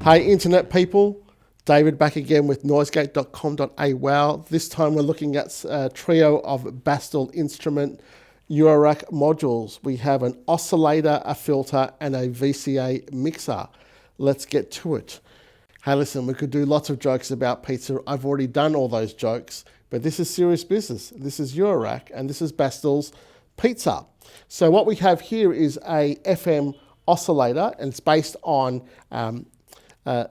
Hey internet people, David back again with noisegate.com.au. This time we're looking at a trio of Bastl Instrument Eurorack modules. We have an oscillator, a filter and a VCA mixer. Let's get to it. Hey listen, we could do lots of jokes about pizza. I've already done all those jokes, but this is serious business. This is Eurorack and this is Bastl's pizza. So what we have here is a FM oscillator and it's based on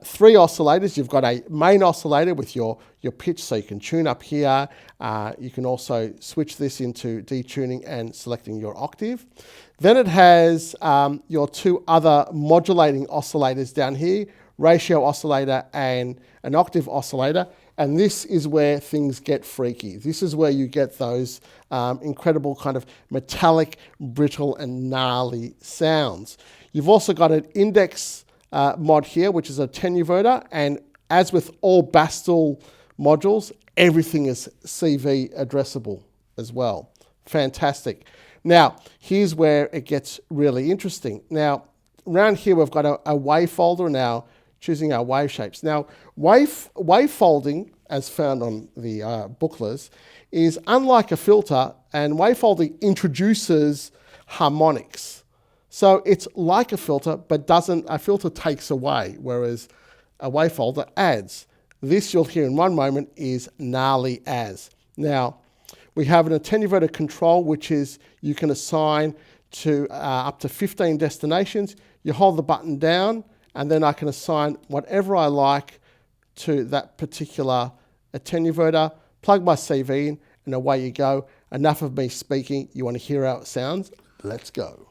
three oscillators. You've got a main oscillator with your pitch, so you can tune up here. You can also switch this into detuning and selecting your octave. Then it has your two other modulating oscillators down here, ratio oscillator and an octave oscillator. And this is where things get freaky. This is where you get those incredible kind of metallic, brittle and gnarly sounds. You've also got an index mod here, which is a tenuverter, and as with all Bastl modules, everything is CV addressable as well. Fantastic. Now, here's where it gets really interesting. Now, around here we've got a wave folder now, choosing our wave shapes. Now, wave folding, as found on the booklets, is unlike a filter, and wave folding introduces harmonics. So it's like a filter, but a filter takes away, whereas a wave folder adds. This you'll hear in one moment is gnarly as. Now, we have an attenuator control, which is you can assign to up to 15 destinations. You hold the button down, and then I can assign whatever I like to that particular attenuator, plug my CV in, and away you go. Enough of me speaking. You want to hear how it sounds? Let's go.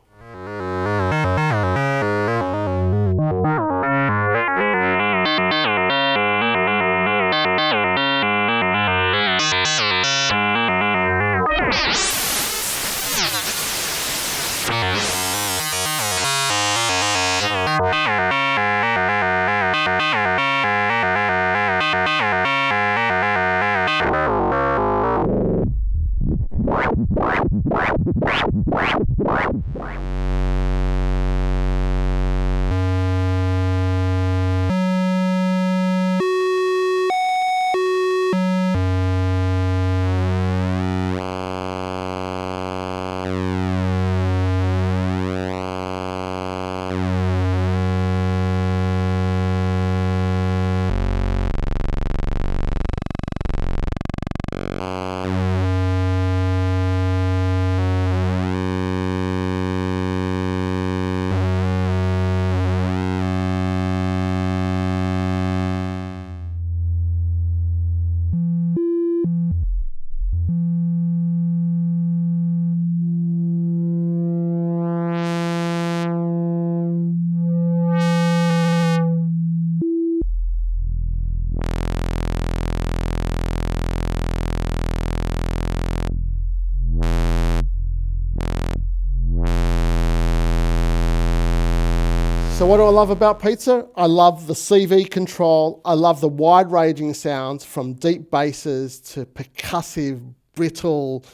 So what do I love about pizza? I love the CV control. I love the wide-ranging sounds from deep basses to percussive, brittle,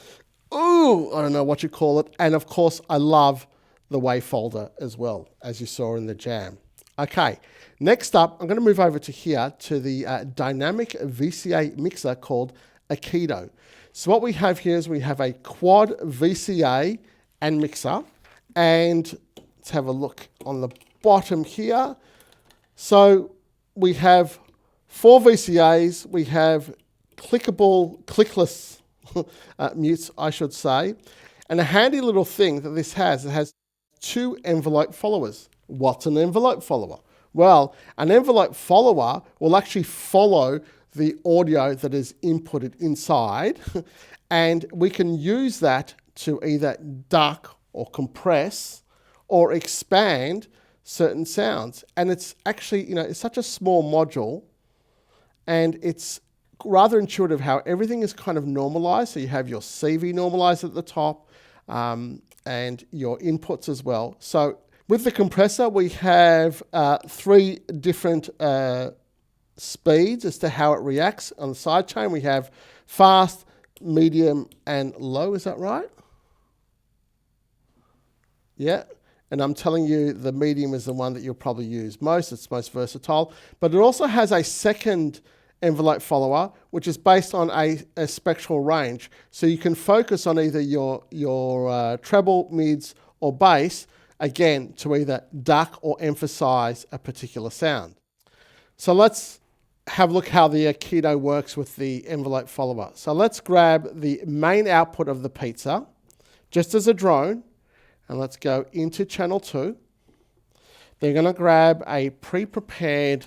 I don't know what you call it. And of course, I love the wave folder as well, as you saw in the jam. Okay, next up, I'm going to move over to here to the dynamic VCA mixer called Aikido. So what we have here is we have a quad VCA and mixer. And let's have a look on the bottom here. So we have 4 VCAs, we have clickless mutes, I should say, and a handy little thing that this has, it has 2 envelope followers. What's an envelope follower? Well, an envelope follower will actually follow the audio that is inputted inside, and we can use that to either duck or compress or expand certain sounds. And it's actually, it's such a small module, and it's rather intuitive how everything is kind of normalized. So you have your CV normalized at the top and your inputs as well. So with the compressor, we have 3 different speeds as to how it reacts. On the side chain, we have fast, medium, and low. Is that right? Yeah. And I'm telling you the medium is the one that you'll probably use most. It's most versatile. But it also has a second envelope follower, which is based on a spectral range. So you can focus on either your treble, mids, or bass, again, to either duck or emphasize a particular sound. So let's have a look how the Aikido works with the envelope follower. So let's grab the main output of the pizza, just as a drone, and let's go into channel 2. They're going to grab a pre-prepared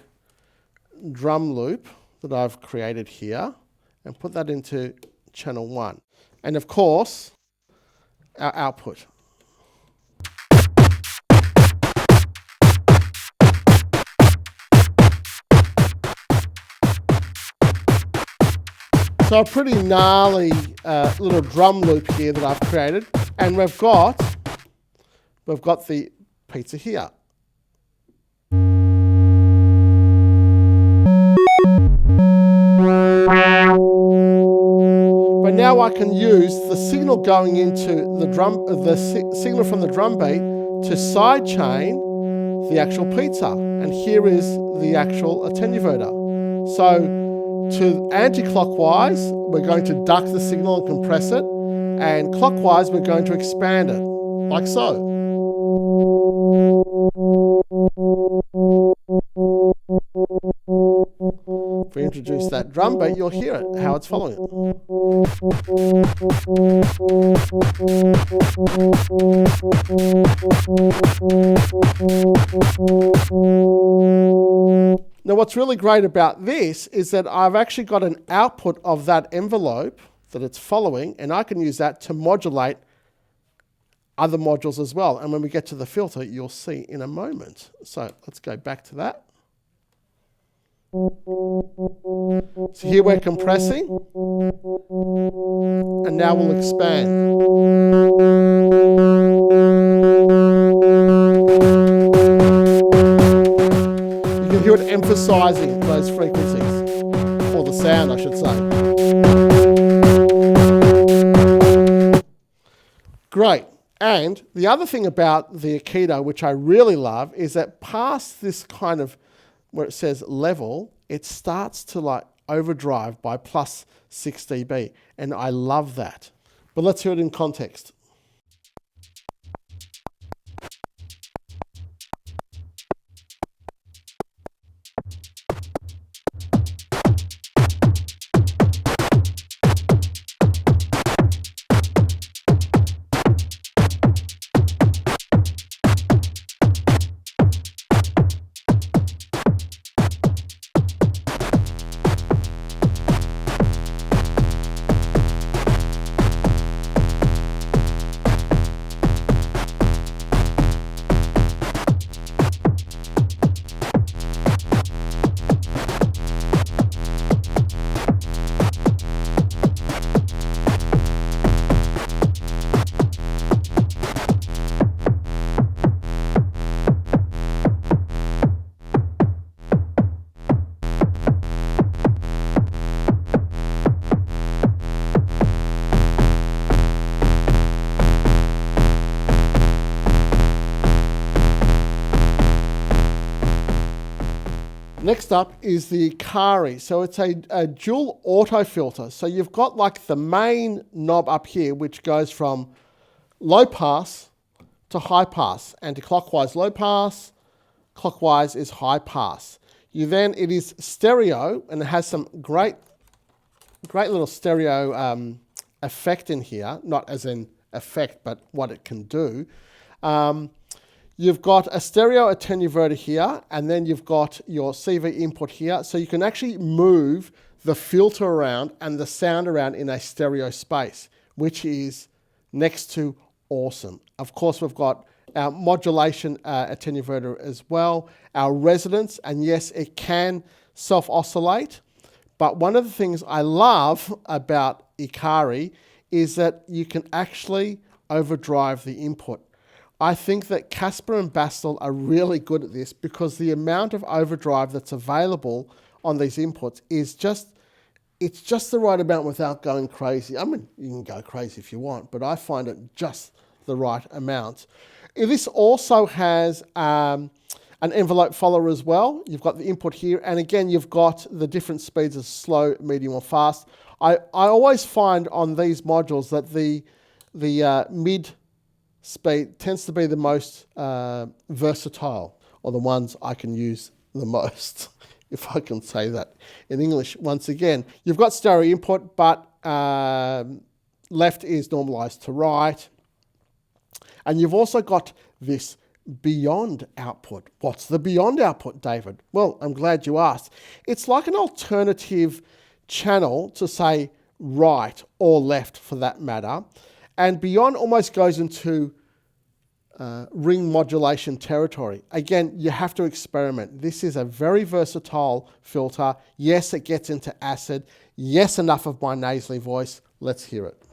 drum loop that I've created here and put that into channel 1. And of course, our output. So a pretty gnarly little drum loop here that I've created, and we've got the pizza here. But now I can use the signal going into the signal from the drum beat to sidechain the actual pizza, and here is the actual attenuator. So to anti-clockwise, we're going to duck the signal and compress it, and clockwise, we're going to expand it, like so. If we introduce that drum beat, you'll hear it, how it's following it. Now what's really great about this is that I've actually got an output of that envelope that it's following, and I can use that to modulate other modules as well. And when we get to the filter, you'll see in a moment. So let's go back to that. So here we're compressing, and now we'll expand. You can hear it emphasizing those frequencies, or the sound, I should say. Great. And the other thing about the Aikido, which I really love, is that past this kind of where it says level, it starts to like overdrive by plus 6 dB. And I love that. But let's hear it in context. Next up is the Ikari. So it's a dual auto filter. So you've got like the main knob up here, which goes from low pass to high pass. Anti-clockwise low pass, clockwise is high pass. It is stereo, and it has some great little stereo effect in here, not as in effect, but what it can do. You've got a stereo attenuator here, and then you've got your CV input here. So you can actually move the filter around and the sound around in a stereo space, which is next to awesome. Of course, we've got our modulation attenuator as well, our resonance, and yes, it can self-oscillate. But one of the things I love about Ikari is that you can actually overdrive the input. I think that Casper and Bastl are really good at this because the amount of overdrive that's available on these inputs is it's just the right amount without going crazy. I mean, you can go crazy if you want, but I find it just the right amount. This also has an envelope follower as well. You've got the input here, and again, you've got the different speeds of slow, medium, or fast. I always find on these modules that the mid speed tends to be the most versatile, or the ones I can use the most, if I can say that in English. Once again, you've got stereo input, but left is normalized to right. And you've also got this beyond output. What's the beyond output, David? Well, I'm glad you asked. It's like an alternative channel to say right or left for that matter. And beyond almost goes into ring modulation territory. Again, you have to experiment. This is a very versatile filter. Yes, it gets into acid. Yes, enough of my nasally voice. Let's hear it.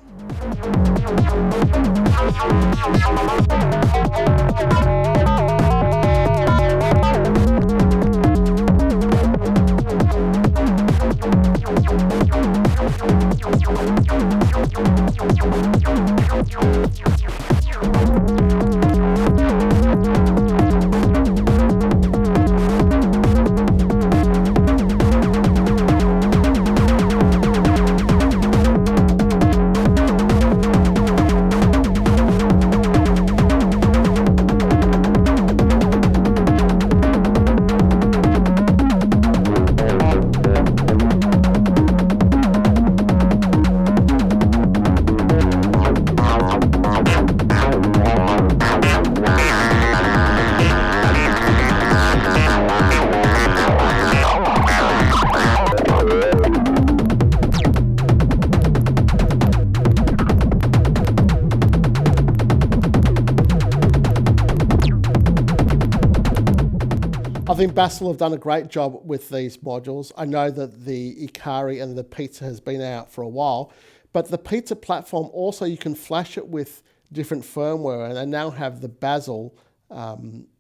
I think Bastl have done a great job with these modules. I know that the Ikari and the Pizza has been out for a while, but the Pizza platform also, you can flash it with different firmware, and they now have the Bastl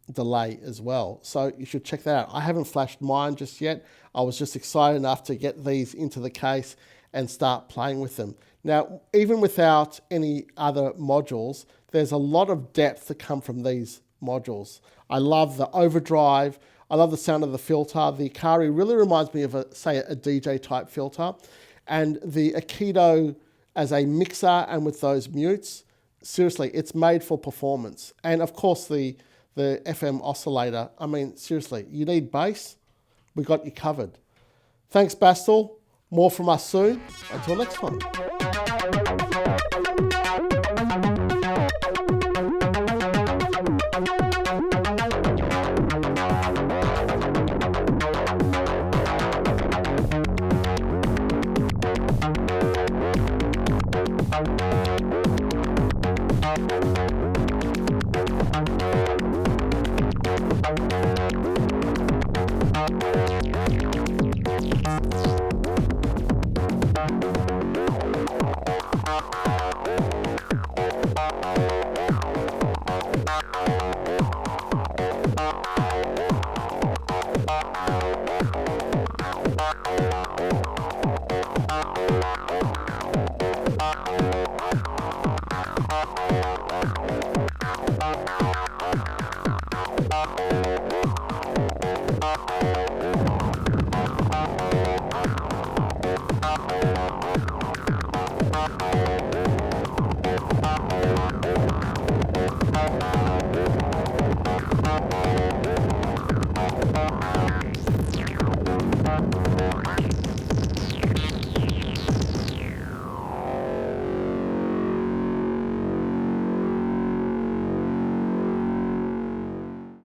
delay as well. So you should check that out. I haven't flashed mine just yet. I was just excited enough to get these into the case and start playing with them. Now, even without any other modules, there's a lot of depth to come from these modules. I love the overdrive. I love the sound of the filter. The Ikari really reminds me of, say, a DJ type filter. And the Aikido as a mixer and with those mutes, seriously, it's made for performance. And of course, the FM oscillator. I mean, seriously, you need bass, we got you covered. Thanks, Bastl. More from us soon. Until next time.